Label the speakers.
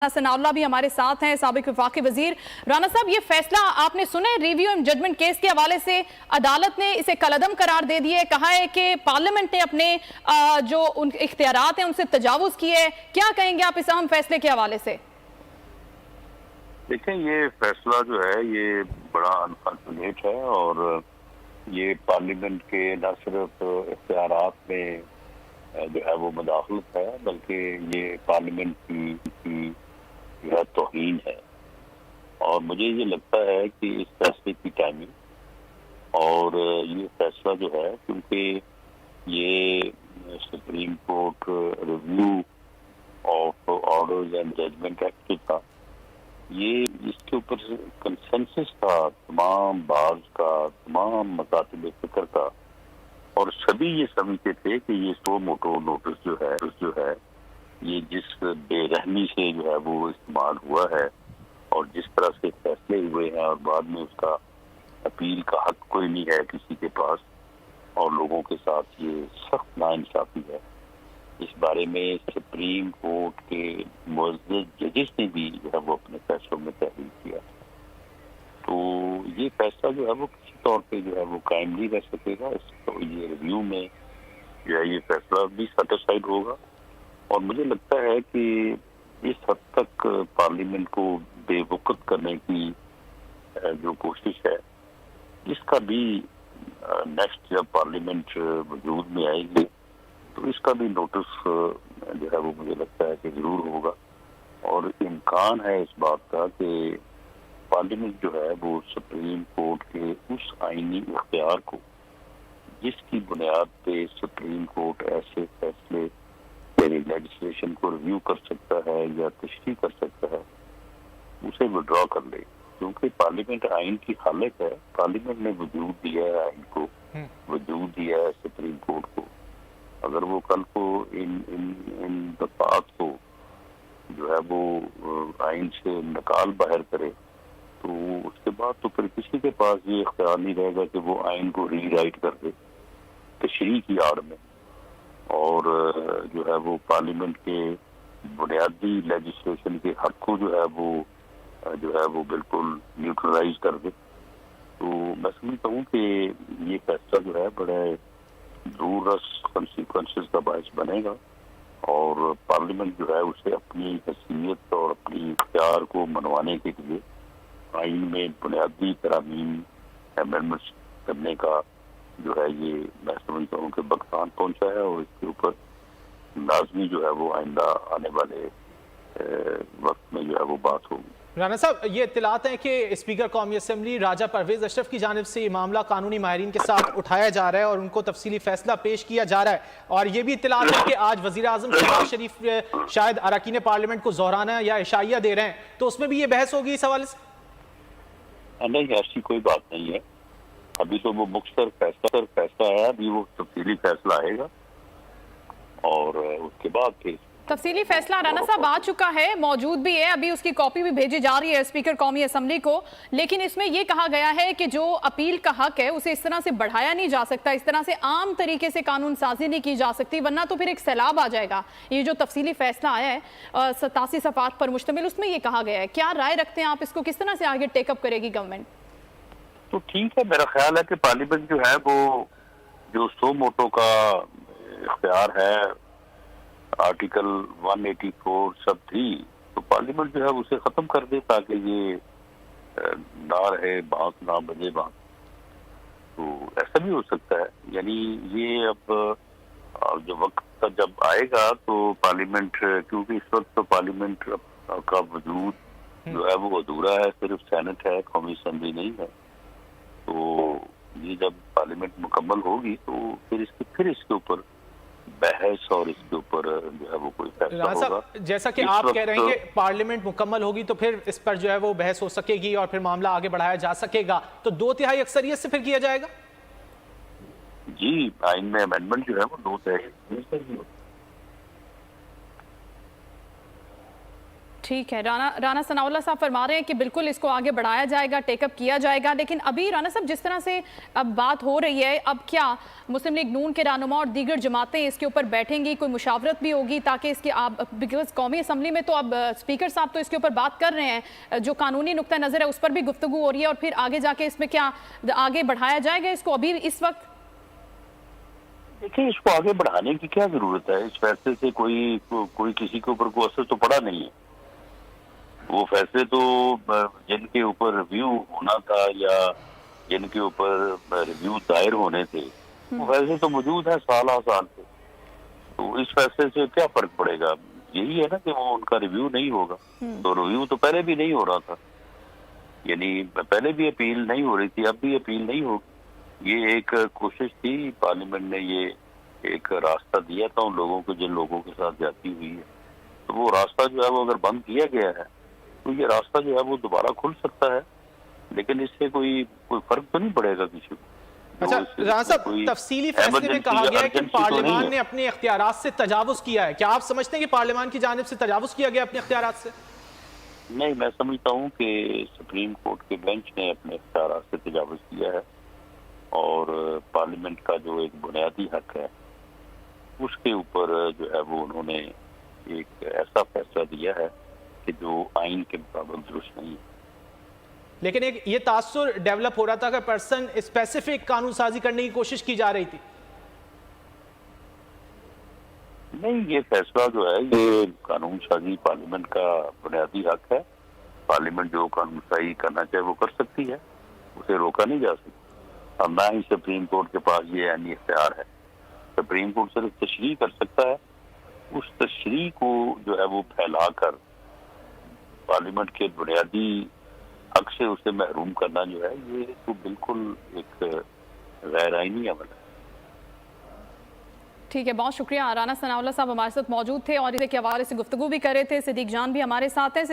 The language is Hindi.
Speaker 1: सनाउल्लाह भी हमारे साथ हैं, साबिक वफाकी वजीर। राना साहब, ये फैसला आपने सुने रिव्यू एंड जजमेंट केस के हवाले से अदालत ने इसे कलअदम करार दे दिया है, कहा है कि पार्लियामेंट ने अपने जो उन इख्तियारात हैं उनसे तजावुज किए है। क्या कहेंगे आप इस अहम फैसले के हवाले से?
Speaker 2: देखें, ये फैसला जो है ये बड़ा अनफॉर्चुनेट है और ये पार्लियामेंट के न सिर्फ इख्तियारात में जो है वो मुदाखलत है, बल्कि ये पार्लियामेंट की जो है तौहीन है। और मुझे ये लगता है कि इस फैसले की टाइमिंग और ये फैसला जो है, क्योंकि ये supreme court review of orders and judgement act था, ये इसके ऊपर कंसेंसस था तमाम बार्स का, तमाम मकातिब फिक्र का, और सभी ये समझते थे कि ये सो मोटो नोटिस जो है ये जिस बेरहमी से जो है वो इस्तेमाल हुआ है और जिस तरह से फैसले हुए हैं और बाद में उसका अपील का हक कोई नहीं है किसी के पास, और लोगों के साथ ये सख्त नाइंसाफी है। इस बारे में सुप्रीम कोर्ट के मुअज़्ज़ज़ जजेस ने भी जो है वो अपने फैसलों में तहरीर किया। तो ये फैसला जो है वो किसी तौर पे जो है वो कायम नहीं रह सकेगा। तो ये रिव्यू में जो है ये फैसला भी सेटिस्फाइड होगा, और मुझे लगता है कि इस हद तक पार्लियामेंट को बेवकूफ़ करने की जो कोशिश है, इसका भी नेक्स्ट जब पार्लियामेंट वजूद में आएगी तो इसका भी नोटिस जो है वो मुझे लगता है कि जरूर होगा। और इम्कान है इस बात का कि पार्लियामेंट जो है वो सुप्रीम कोर्ट के उस आईनी इख्तियार को, जिसकी बुनियाद पे सुप्रीम कोर्ट ऐसे फैसले यानी लेजिस्लेशन को रिव्यू कर सकता है या तशरीह कर सकता है, उसे विड्रॉ कर ले। क्योंकि पार्लियामेंट आइन की खालिक है, पार्लियामेंट ने वजूद दिया है आइन को, वजूद दिया है सुप्रीम कोर्ट को। अगर वो कल को इन दफात को जो है वो आइन से निकाल बाहर करे, तो उसके बाद तो फिर किसी के पास ये इख्तियार नहीं रहेगा कि वो आइन को रीराइट कर दे तशरीह की आड़ में, और जो है वो पार्लियामेंट के बुनियादी लेजिस्लेशन के हक को जो है वो बिल्कुल न्यूट्रलाइज कर दे। तो मैं समझता हूँ कि ये फैसला जो है बड़े दूररस कॉन्सिक्वेंसेस का बायस बनेगा, और पार्लियामेंट जो है उसे अपनी हैसियत और अपनी इख्तियार को मनवाने के लिए आइन में बुनियादी तरामीम अमेंडमेंट्स करने का जो है ये मैं समझता हूँ कि वक्तान पहुंचा है, और इसके ऊपर लाजमी जो है वो आइंदा आने वाले वक्त में जो है वो बात होगी।
Speaker 3: राना साहब, ये इत्तलात हैं कि स्पीकर कौमी असम्बली राजा परवेज अशरफ की जानिब से ये मामला कानूनी माहिरीन के साथ उठाया जा रहा है और उनको तफसीली फैसला पेश किया जा रहा है, और ये भी इत्तलात है कि आज वजीर आजम शहबाज शरीफ शायद अरकान पार्लियामेंट को जोहराना या इशाइया दे रहे हैं, तो उसमें भी ये बहस होगी इस हवाले से?
Speaker 2: नहीं, ऐसी कोई बात नहीं है। अभी तो वो मुख्तर फैसला है, अभी वो तफसीली फैसला आएगा और उसके बाद फिर
Speaker 1: तफसीली फैसला राना साहब आ चुका है, मौजूद भी है, अभी उसकी कॉपी भी भेजी जा रही है स्पीकर कौमी असम्बली को। लेकिन इसमें यह कहा गया है कि जो अपील का हक है उसे इस तरह से बढ़ाया नहीं जा सकता, इस तरह से आम तरीके से कानून साजी नहीं की जा सकती, वरना तो फिर एक सैलाब आ जाएगा। ये जो तफसीली फैसला आया है 87 सफ़ात पर मुश्तमिल, उसमें यह कहा गया है। क्या राय रखते हैं आप, इसको किस तरह से आगे टेकअप करेगी गवर्नमेंट?
Speaker 2: तो ठीक है, मेरा ख्याल है कि पार्लियामेंट जो है वो जो सो मोटो का इख्तियार है आर्टिकल 184 सब 3, तो पार्लियामेंट जो है उसे खत्म कर दे ताकि ये ना रहे, बात ना बजे बात। तो ऐसा भी हो सकता है, यानी ये अब जो वक्त जब आएगा तो पार्लियामेंट, क्योंकि इस वक्त तो पार्लियामेंट का वजूद जो है वो अधूरा है, सिर्फ सेनेट है, कौमी असम्बली नहीं है। तो ये जब पार्लियामेंट मुकम्मल होगी तो फिर इसके ऊपर बहस और इसके ऊपर जो है वो कोई फैसला होगा।
Speaker 3: जैसा कि आप कह रहे हैं कि पार्लियामेंट मुकम्मल होगी तो फिर इस पर जो है वो बहस हो सकेगी और फिर मामला आगे बढ़ाया जा सकेगा, तो 2/3 अक्सरियत से फिर किया जाएगा?
Speaker 2: जी, आइन में अमेंडमेंट जो है वो 2/3
Speaker 1: ठीक है, राना सनाउल्लाह साहब फरमा रहे हैं कि बिल्कुल इसको आगे बढ़ाया जाएगा, टेकअप किया जाएगा। लेकिन अभी राना साहब जिस तरह से अब बात हो रही है, अब क्या मुस्लिम लीग नून के रहनुमा और दीगर जमातें इसके ऊपर बैठेंगी, कोई मुशावरत भी होगी ताकि इसकी आप, बिकॉज कौमी असम्बली में तो अब स्पीकर साहब तो इसके ऊपर बात कर रहे हैं, जो कानूनी नुक्ता नज़र है उस पर भी गुफ्तगू हो रही है, और फिर आगे जाके इसमें क्या आगे बढ़ाया जाएगा इसको अभी इस वक्त?
Speaker 2: देखिए, इसको आगे बढ़ाने की क्या जरूरत है? इस फैसले से कोई किसी के ऊपर कोई असर तो पड़ा नहीं है। वो फैसले तो जिनके ऊपर रिव्यू होना था या जिनके ऊपर रिव्यू दायर होने थे, वो फैसले तो मौजूद है साल से। तो इस फैसले से क्या फर्क पड़ेगा? यही है ना कि वो उनका रिव्यू नहीं होगा। तो रिव्यू तो पहले भी नहीं हो रहा था, यानी पहले भी अपील नहीं हो रही थी, अब भी अपील नहीं होगी। ये एक कोशिश थी, पार्लियामेंट ने ये एक रास्ता दिया था उन लोगों को जिन लोगों के साथ जाती हुई है। तो वो रास्ता जो है वो अगर बंद किया गया है तो ये रास्ता जो है वो दोबारा खुल सकता है, लेकिन इससे कोई फर्क तो नहीं पड़ेगा किसी को।
Speaker 3: अच्छा राना साहब, तफसीली फैसले में कहा गया है कि पार्लियामान ने अपने इख्तियारात से तजावुज किया है। क्या आप समझते हैं कि पार्लियामान की जानिब से तजावुज किया गया अपने इख्तियारात से?
Speaker 2: नहीं, मैं समझता हूँ कि सुप्रीम कोर्ट के बेंच ने अपने इख्तियारात से तजावुज किया है, और पार्लियामेंट का जो एक बुनियादी हक है उसके ऊपर जो है वो उन्होंने एक ऐसा फैसला दिया है कि जो आइन के मुताबिक दुरुस्त नहीं है।
Speaker 3: लेकिन एक ये तासुर डेवलप हो रहा था कि पर्सन स्पेसिफिक कानून साजी करने की कोशिश की जा रही थी।
Speaker 2: नहीं, ये फैसला जो है ये कानून साजी पार्लियामेंट का बुनियादी हक है। पार्लियामेंट जो कानून साजी करना चाहे वो कर सकती है, उसे रोका नहीं जा सकता। अब ना ही सुप्रीम कोर्ट के पास ये यानी इख्तियार है। सुप्रीम कोर्ट सिर्फ तशरीह कर सकता है, उस तशरीह को जो है वो फैलाकर पार्लियामेंट के बुनियादी हक से उसे महरूम करना जो है ये तो बिल्कुल एक गैर आईनी अमल है।
Speaker 1: ठीक है, बहुत शुक्रिया। राना सनाउल्लाह साहब हमारे साथ मौजूद थे और इसके हवाले से गुफ्तगू भी कर रहे थे। सिद्दीक जान भी हमारे साथ हैं।